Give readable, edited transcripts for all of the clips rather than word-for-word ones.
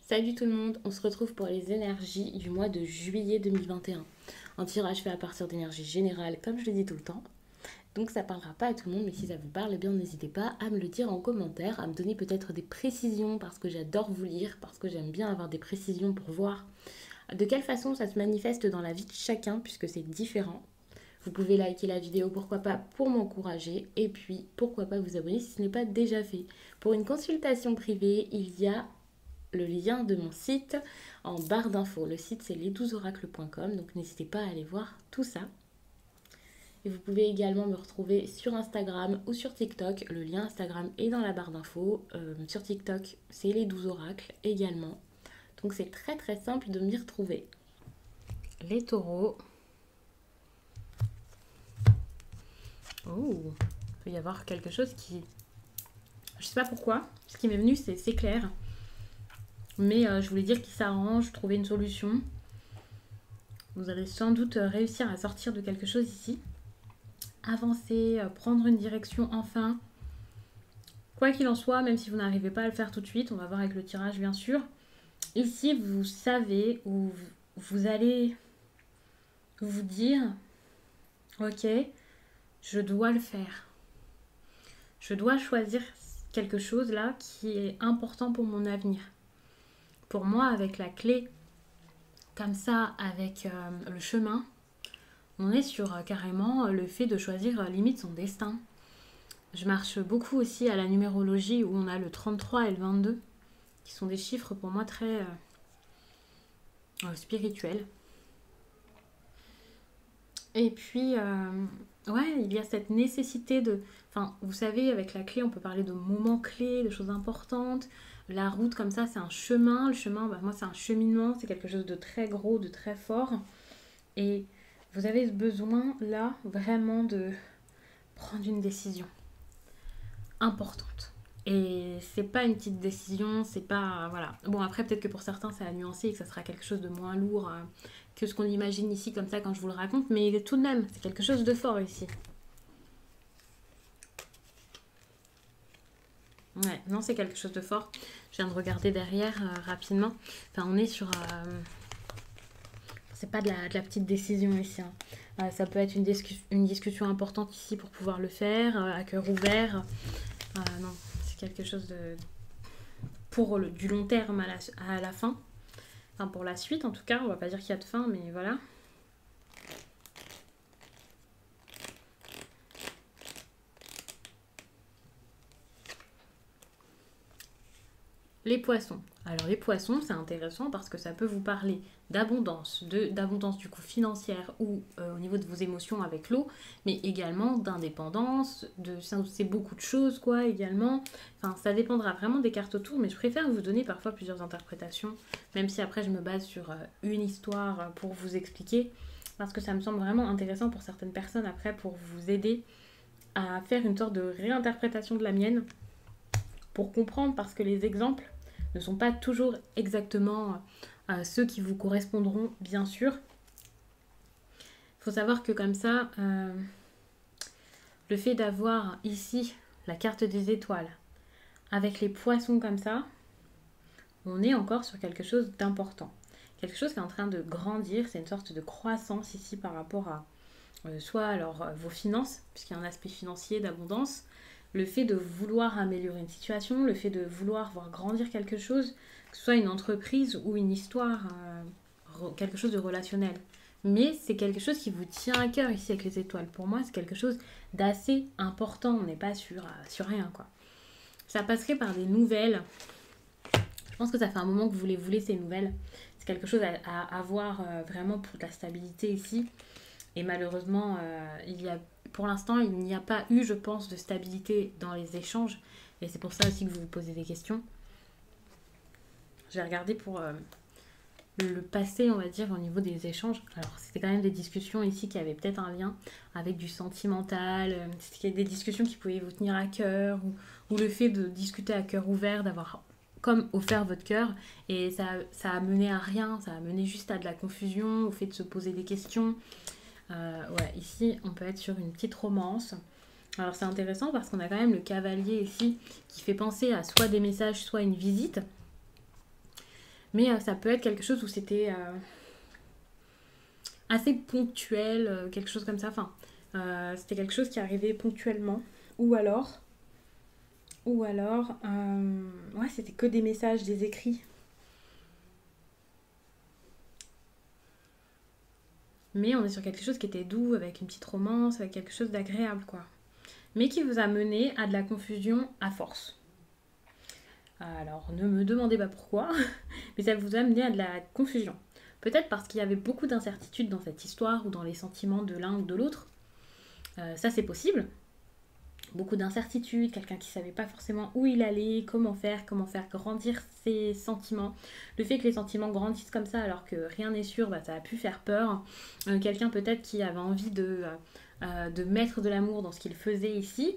Salut tout le monde, on se retrouve pour les énergies du mois de juillet 2021. Un tirage fait à partir d'énergie générale, comme je le dis tout le temps. Donc ça parlera pas à tout le monde, mais si ça vous parle, eh bien n'hésitez pas à me le dire en commentaire, à me donner peut-être des précisions, parce que j'adore vous lire, parce que j'aime bien avoir des précisions pour voir de quelle façon ça se manifeste dans la vie de chacun, puisque c'est différent. Vous pouvez liker la vidéo, pourquoi pas, pour m'encourager. Et puis, pourquoi pas vous abonner si ce n'est pas déjà fait. Pour une consultation privée, il y a le lien de mon site en barre d'infos. Le site c'est les12oracles.com, donc n'hésitez pas à aller voir tout ça. Et vous pouvez également me retrouver sur Instagram ou sur TikTok. Le lien Instagram est dans la barre d'infos. Sur TikTok, c'est les 12 oracles également. Donc c'est très très simple de m'y retrouver. Les taureaux. Oh, il peut y avoir quelque chose qui... Je sais pas pourquoi. Ce qui m'est venu, c'est clair. Mais je voulais dire qu'il s'arrange, trouver une solution. Vous allez sans doute réussir à sortir de quelque chose ici. Avancer, prendre une direction enfin. Quoi qu'il en soit, même si vous n'arrivez pas à le faire tout de suite, on va voir avec le tirage bien sûr. Ici, vous savez où vous allez vous dire, ok, je dois le faire. Je dois choisir quelque chose là qui est important pour mon avenir. Pour moi, avec la clé, comme ça, avec le chemin, on est sur carrément le fait de choisir limite son destin. Je marche beaucoup aussi à la numérologie où on a le 33 et le 22, qui sont des chiffres pour moi très spirituels. Et puis, ouais, il y a cette nécessité de... Enfin, vous savez, avec la clé, on peut parler de moments clés, de choses importantes. La route, comme ça, c'est un chemin. Le chemin, bah, moi, c'est un cheminement. C'est quelque chose de très gros, de très fort. Et vous avez ce besoin, là, vraiment de prendre une décision importante. Et c'est pas une petite décision, c'est pas... Voilà. Bon, après, peut-être que pour certains, ça a nuancé et que ça sera quelque chose de moins lourd que ce qu'on imagine ici, comme ça, quand je vous le raconte. Mais tout de même, c'est quelque chose de fort ici. Ouais, non, c'est quelque chose de fort. Je viens de regarder derrière rapidement. Enfin, on est sur... c'est pas de la petite décision ici. Hein. Ça peut être une discussion importante ici pour pouvoir le faire, à cœur ouvert. Non, c'est quelque chose de... Pour du long terme à la fin. Enfin, pour la suite, en tout cas. On va pas dire qu'il y a de fin, mais voilà. Les poissons. Alors les poissons, c'est intéressant parce que ça peut vous parler d'abondance, d'abondance du coup financière ou au niveau de vos émotions avec l'eau, mais également d'indépendance, c'est beaucoup de choses quoi également. Enfin, ça dépendra vraiment des cartes autour, mais je préfère vous donner parfois plusieurs interprétations, même si après je me base sur une histoire pour vous expliquer, parce que ça me semble vraiment intéressant pour certaines personnes après pour vous aider à faire une sorte de réinterprétation de la mienne pour comprendre parce que les exemples ne sont pas toujours exactement ceux qui vous correspondront, bien sûr. Il faut savoir que comme ça, le fait d'avoir ici la carte des étoiles avec les poissons comme ça, on est encore sur quelque chose d'important. Quelque chose qui est en train de grandir, c'est une sorte de croissance ici par rapport à soit alors vos finances, puisqu'il y a un aspect financier d'abondance, le fait de vouloir améliorer une situation, le fait de vouloir voir grandir quelque chose, que ce soit une entreprise ou une histoire, quelque chose de relationnel. Mais c'est quelque chose qui vous tient à cœur ici avec les étoiles. Pour moi, c'est quelque chose d'assez important. On n'est pas sur rien, quoi. Ça passerait par des nouvelles. Je pense que ça fait un moment que vous voulez ces nouvelles. C'est quelque chose à avoir vraiment pour de la stabilité ici. Et malheureusement, pour l'instant, il n'y a pas eu, je pense, de stabilité dans les échanges. Et c'est pour ça aussi que vous vous posez des questions. J'ai regardé pour le passé, on va dire, au niveau des échanges. Alors, c'était quand même des discussions ici qui avaient peut-être un lien avec du sentimental. C'était des discussions qui pouvaient vous tenir à cœur. Ou le fait de discuter à cœur ouvert, d'avoir comme offert votre cœur. Et ça a mené à rien. Ça a mené juste à de la confusion, au fait de se poser des questions. Ouais, ici, on peut être sur une petite romance. Alors c'est intéressant parce qu'on a quand même le cavalier ici qui fait penser à soit des messages, soit une visite. Mais ça peut être quelque chose où c'était assez ponctuel, quelque chose comme ça. Enfin, c'était quelque chose qui arrivait ponctuellement. Ou alors, ouais, c'était que des messages, des écrits. Mais on est sur quelque chose qui était doux, avec une petite romance, avec quelque chose d'agréable, quoi. Mais qui vous a mené à de la confusion à force. Alors, ne me demandez pas pourquoi, mais ça vous a mené à de la confusion. Peut-être parce qu'il y avait beaucoup d'incertitudes dans cette histoire ou dans les sentiments de l'un ou de l'autre. Ça, c'est possible. Beaucoup d'incertitudes, quelqu'un qui ne savait pas forcément où il allait, comment faire grandir ses sentiments. Le fait que les sentiments grandissent comme ça alors que rien n'est sûr, bah, ça a pu faire peur. Quelqu'un peut-être qui avait envie de mettre de l'amour dans ce qu'il faisait ici.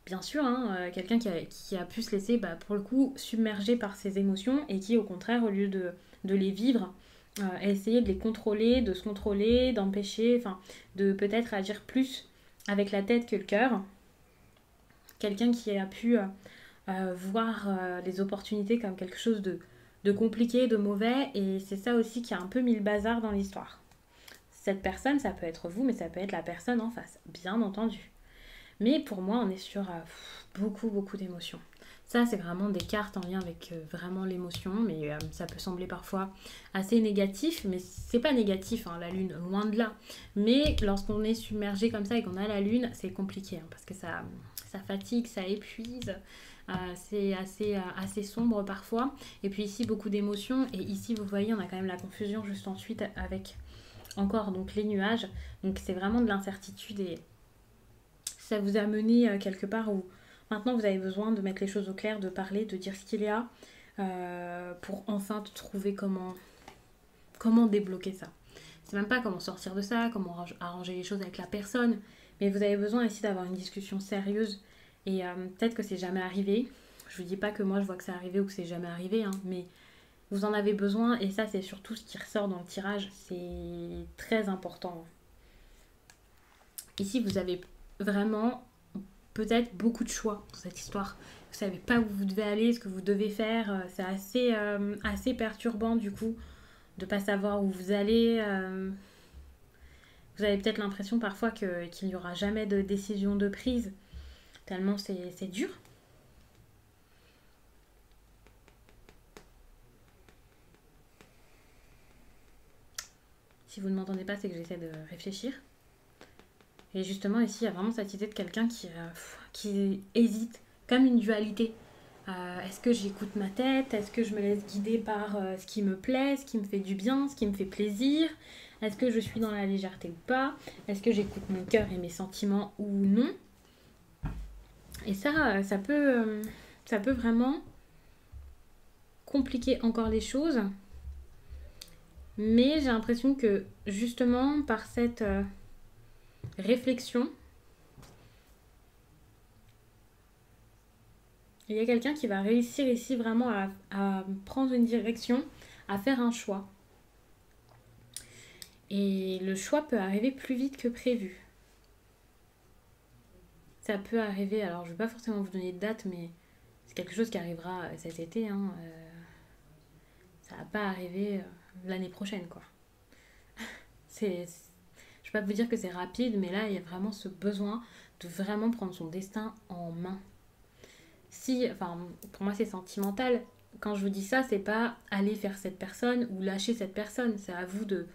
Bien sûr, hein, quelqu'un qui a pu se laisser, bah, pour le coup, submerger par ses émotions et qui, au contraire, au lieu de les vivre, a essayé de les contrôler, de se contrôler, d'empêcher, enfin, de peut-être agir plus avec la tête que le cœur. Quelqu'un qui a pu voir les opportunités comme quelque chose de compliqué, de mauvais, et c'est ça aussi qui a un peu mis le bazar dans l'histoire. Cette personne, ça peut être vous, mais ça peut être la personne en face, bien entendu. Mais pour moi, on est sur beaucoup, beaucoup d'émotions. Ça, c'est vraiment des cartes en lien avec vraiment l'émotion, mais ça peut sembler parfois assez négatif, mais c'est pas négatif, hein, la lune, loin de là. Mais lorsqu'on est submergé comme ça et qu'on a la lune, c'est compliqué, hein, parce que ça fatigue, ça épuise, c'est assez sombre parfois. Et puis ici, beaucoup d'émotions, et ici, vous voyez, on a quand même la confusion juste ensuite avec encore donc les nuages. Donc c'est vraiment de l'incertitude et ça vous a mené quelque part où maintenant vous avez besoin de mettre les choses au clair, de parler, de dire ce qu'il y a pour enfin trouver comment débloquer ça. C'est même pas comment sortir de ça, comment arranger les choses avec la personne, mais vous avez besoin ici d'avoir une discussion sérieuse et peut-être que c'est jamais arrivé. Je vous dis pas que moi je vois que c'est arrivé ou que c'est jamais arrivé, hein, mais vous en avez besoin et ça c'est surtout ce qui ressort dans le tirage, c'est très important. Ici vous avez vraiment peut-être beaucoup de choix dans cette histoire. Vous savez pas où vous devez aller, ce que vous devez faire. C'est assez perturbant du coup de pas savoir où vous allez. Vous avez peut-être l'impression parfois qu'il n'y aura jamais de décision de prise, tellement c'est dur. Si vous ne m'entendez pas, c'est que j'essaie de réfléchir. Et justement, ici, il y a vraiment cette idée de quelqu'un qui hésite, comme une dualité. Est-ce que j'écoute ma tête? Est-ce que je me laisse guider par ce qui me plaît, ce qui me fait du bien, ce qui me fait plaisir? Est-ce que je suis dans la légèreté ou pas? Est-ce que j'écoute mon cœur et mes sentiments ou non? Et ça peut vraiment compliquer encore les choses. Mais j'ai l'impression que justement par cette réflexion, il y a quelqu'un qui va réussir ici vraiment à prendre une direction, à faire un choix. Et le choix peut arriver plus vite que prévu. Ça peut arriver, alors je ne vais pas forcément vous donner de date, mais c'est quelque chose qui arrivera cet été. Hein, ça va pas arriver l'année prochaine, quoi. Je ne vais pas vous dire que c'est rapide, mais là, il y a vraiment ce besoin de vraiment prendre son destin en main. Enfin, pour moi, c'est sentimental. Quand je vous dis ça, c'est pas aller faire cette personne ou lâcher cette personne. C'est à vous de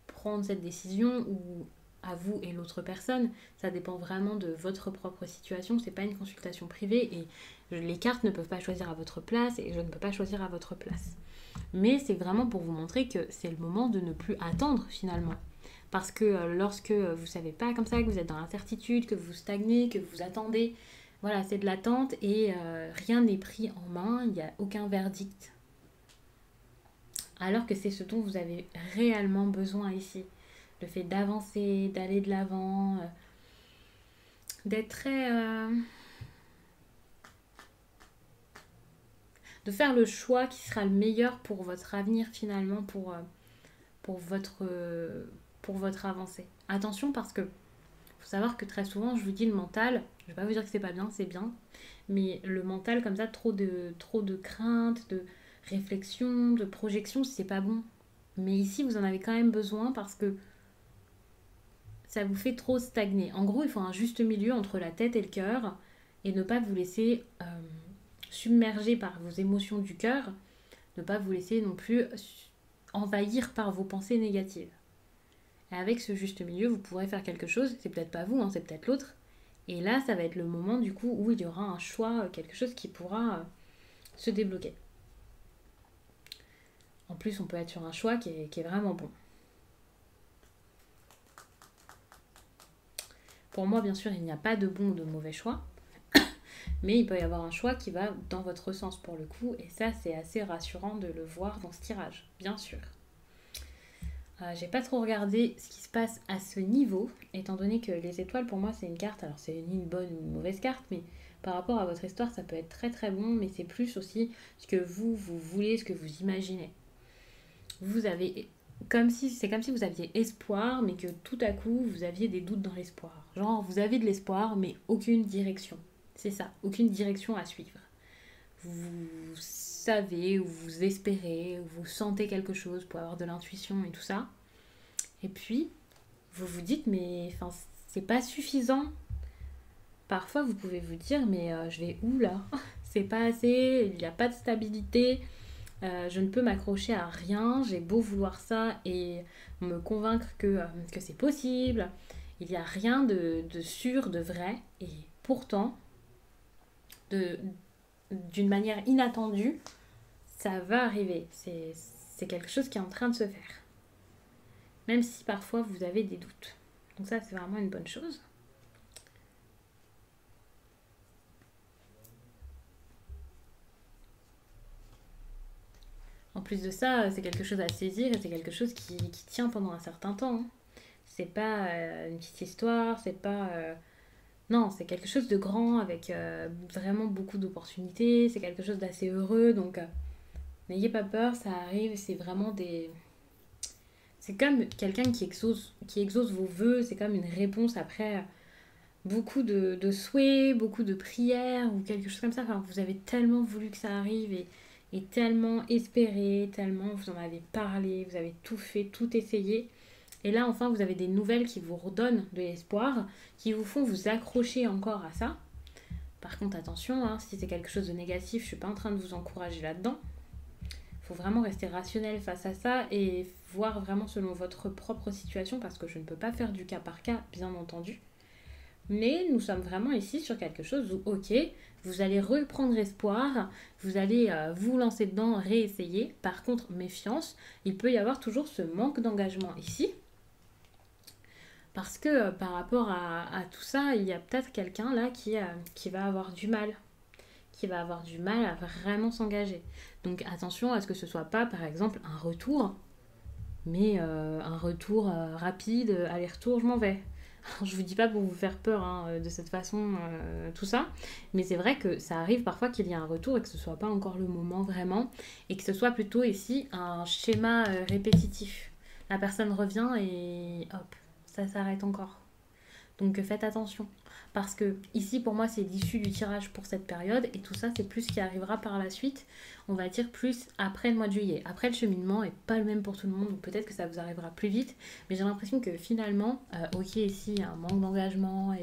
prendre cette décision ou à vous et l'autre personne. Ça dépend vraiment de votre propre situation. C'est pas une consultation privée et les cartes ne peuvent pas choisir à votre place et je ne peux pas choisir à votre place. Mais c'est vraiment pour vous montrer que c'est le moment de ne plus attendre finalement. Parce que lorsque vous savez pas comme ça, que vous êtes dans l'incertitude, que vous stagnez, que vous attendez, voilà, c'est de l'attente et rien n'est pris en main, il n'y a aucun verdict. Alors que c'est ce dont vous avez réellement besoin ici. Le fait d'avancer, d'aller de l'avant, d'être très... de faire le choix qui sera le meilleur pour votre avenir finalement, pour votre avancée. Attention parce que vous faut savoir que très souvent, je vous dis le mental, je vais pas vous dire que c'est pas bien, c'est bien, mais le mental comme ça, trop de crainte, de réflexion, de projection, c'est pas bon. Mais ici, vous en avez quand même besoin parce que ça vous fait trop stagner. En gros, il faut un juste milieu entre la tête et le cœur et ne pas vous laisser submerger par vos émotions du cœur, ne pas vous laisser non plus envahir par vos pensées négatives. Et avec ce juste milieu, vous pourrez faire quelque chose, c'est peut-être pas vous, hein, c'est peut-être l'autre. Et là, ça va être le moment du coup où il y aura un choix, quelque chose qui pourra se débloquer. En plus, on peut être sur un choix qui est vraiment bon. Pour moi, bien sûr, il n'y a pas de bon ou de mauvais choix, mais il peut y avoir un choix qui va dans votre sens pour le coup, et ça, c'est assez rassurant de le voir dans ce tirage, bien sûr. J'ai pas trop regardé ce qui se passe à ce niveau, étant donné que les étoiles, pour moi, c'est une carte, alors c'est ni une bonne ou une mauvaise carte, mais par rapport à votre histoire, ça peut être très très bon, mais c'est plus aussi ce que vous voulez, ce que vous imaginez. Vous avez c'est comme si vous aviez espoir, mais que tout à coup vous aviez des doutes dans l'espoir. Genre vous avez de l'espoir, mais aucune direction. C'est ça, aucune direction à suivre. Vous savez, ou vous espérez, ou vous sentez quelque chose pour avoir de l'intuition et tout ça. Et puis vous vous dites mais enfin c'est pas suffisant. Parfois vous pouvez vous dire mais je vais où là? C'est pas assez, il n'y a pas de stabilité. Je ne peux m'accrocher à rien, j'ai beau vouloir ça et me convaincre que c'est possible. Il n'y a rien de sûr, de vrai. Et pourtant, d'une manière inattendue, ça va arriver. C'est quelque chose qui est en train de se faire. Même si parfois vous avez des doutes. Donc ça, c'est vraiment une bonne chose. En plus de ça, c'est quelque chose à saisir et c'est quelque chose qui tient pendant un certain temps, hein. C'est pas une petite histoire, c'est pas... Non, c'est quelque chose de grand avec vraiment beaucoup d'opportunités, c'est quelque chose d'assez heureux, donc n'ayez pas peur, ça arrive, c'est vraiment des... C'est comme quelqu'un qui exauce vos vœux, c'est comme une réponse après beaucoup de souhaits, beaucoup de prières ou quelque chose comme ça. Enfin, vous avez tellement voulu que ça arrive et tellement espéré, tellement vous en avez parlé, vous avez tout fait, tout essayé. Et là, enfin, vous avez des nouvelles qui vous redonnent de l'espoir, qui vous font vous accrocher encore à ça. Par contre, attention, hein, si c'est quelque chose de négatif, je ne suis pas en train de vous encourager là-dedans. Il faut vraiment rester rationnel face à ça et voir vraiment selon votre propre situation, parce que je ne peux pas faire du cas par cas, bien entendu. Mais nous sommes vraiment ici sur quelque chose où, ok, vous allez reprendre espoir, vous allez vous lancer dedans, réessayer. Par contre, méfiance, il peut y avoir toujours ce manque d'engagement ici. Parce que par rapport à tout ça, il y a peut-être quelqu'un là qui va avoir du mal. Qui va avoir du mal à vraiment s'engager. Donc attention à ce que ce soit pas, par exemple, un retour, mais un retour rapide, aller-retour, je m'en vais. Alors, je vous dis pas pour vous faire peur hein, de cette façon, tout ça, mais c'est vrai que ça arrive parfois qu'il y ait un retour et que ce soit pas encore le moment vraiment, et que ce soit plutôt ici un schéma répétitif. La personne revient et hop, ça s'arrête encore. Donc faites attention. Parce que ici, pour moi, c'est l'issue du tirage pour cette période. Et tout ça, c'est plus ce qui arrivera par la suite. On va dire plus après le mois de juillet. Après, le cheminement n'est pas le même pour tout le monde. Donc peut-être que ça vous arrivera plus vite. Mais j'ai l'impression que finalement, ok, ici, il y a un manque d'engagement.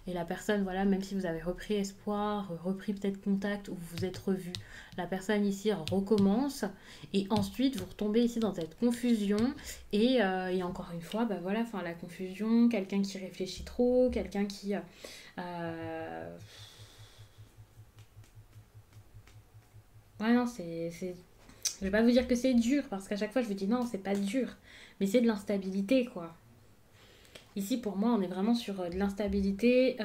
Et la personne, voilà, même si vous avez repris espoir, repris peut-être contact ou vous vous êtes revu, la personne ici recommence. Et ensuite, vous retombez ici dans cette confusion. Et encore une fois, bah voilà, la confusion, quelqu'un qui réfléchit trop, quelqu'un qui... Ouais, non, je vais pas vous dire que c'est dur, parce qu'à chaque fois, je vous dis non, c'est pas dur. Mais c'est de l'instabilité, quoi. Ici, pour moi, on est vraiment sur de l'instabilité.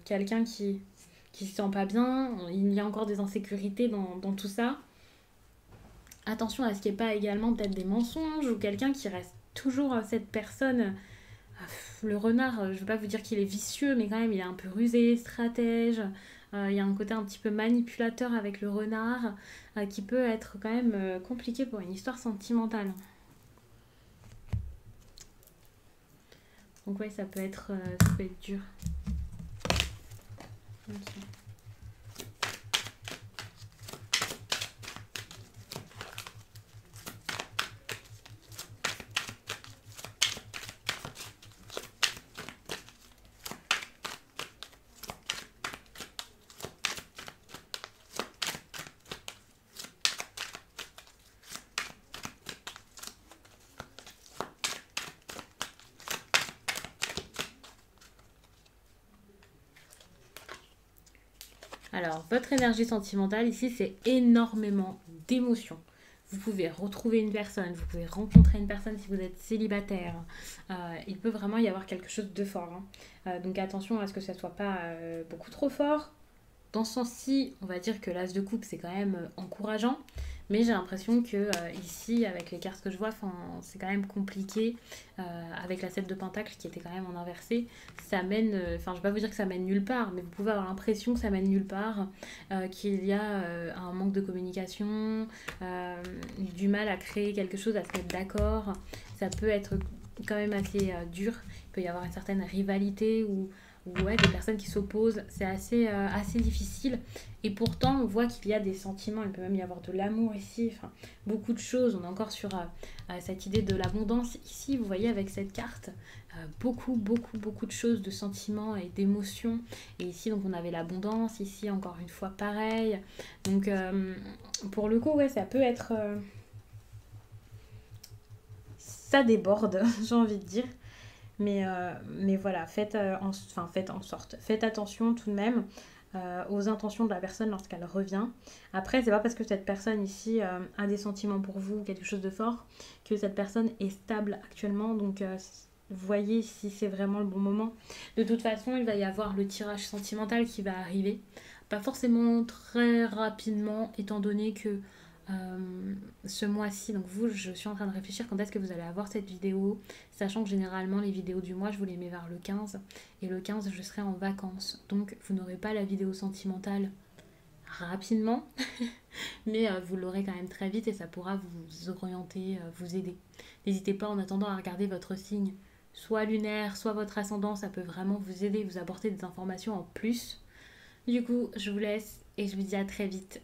Quelqu'un qui se sent pas bien. Il y a encore des insécurités dans tout ça. Attention à ce qu'il n'y ait pas également peut-être des mensonges ou quelqu'un qui reste toujours cette personne. Le renard, je ne veux pas vous dire qu'il est vicieux, mais quand même, il est un peu rusé, stratège. Il y a un côté un petit peu manipulateur avec le renard qui peut être quand même compliqué pour une histoire sentimentale. Donc ouais, ça peut être dur. Comme ça. Alors, votre énergie sentimentale ici, c'est énormément d'émotions. Vous pouvez retrouver une personne, vous pouvez rencontrer une personne si vous êtes célibataire. Il peut vraiment y avoir quelque chose de fort, hein. Donc attention à ce que ça ne soit pas beaucoup trop fort. Dans ce sens-ci, on va dire que l'as de coupe, c'est quand même encourageant. Mais j'ai l'impression que ici, avec les cartes que je vois, c'est quand même compliqué. Avec la 7 de Pentacle qui était quand même en inversé, ça mène, enfin je vais pas vous dire que ça mène nulle part, mais vous pouvez avoir l'impression que ça mène nulle part, qu'il y a un manque de communication, du mal à créer quelque chose, à se mettre d'accord. Ça peut être quand même assez dur. Il peut y avoir une certaine rivalité ou ouais, des personnes qui s'opposent. C'est assez difficile. Et pourtant, on voit qu'il y a des sentiments. Il peut même y avoir de l'amour ici. Enfin, beaucoup de choses. On est encore sur cette idée de l'abondance. Ici, vous voyez, avec cette carte, beaucoup de choses, de sentiments et d'émotions. Et ici, donc, on avait l'abondance. Ici, encore une fois, pareil. Donc, pour le coup, ouais, ça peut être... ça déborde, j'ai envie de dire. Mais voilà, faites en sorte. Faites attention tout de même aux intentions de la personne lorsqu'elle revient. Après, c'est pas parce que cette personne ici a des sentiments pour vous, quelque chose de fort, que cette personne est stable actuellement. Donc, voyez si c'est vraiment le bon moment. De toute façon, il va y avoir le tirage sentimental qui va arriver. Pas forcément très rapidement, étant donné que ce mois-ci, donc vous, je suis en train de réfléchir quand est-ce que vous allez avoir cette vidéo, sachant que généralement les vidéos du mois, je vous les mets vers le 15, et le 15, je serai en vacances, donc vous n'aurez pas la vidéo sentimentale rapidement, mais vous l'aurez quand même très vite et ça pourra vous orienter, vous aider. N'hésitez pas en attendant à regarder votre signe, soit lunaire, soit votre ascendant, ça peut vraiment vous aider, vous apporter des informations en plus. Du coup, je vous laisse et je vous dis à très vite.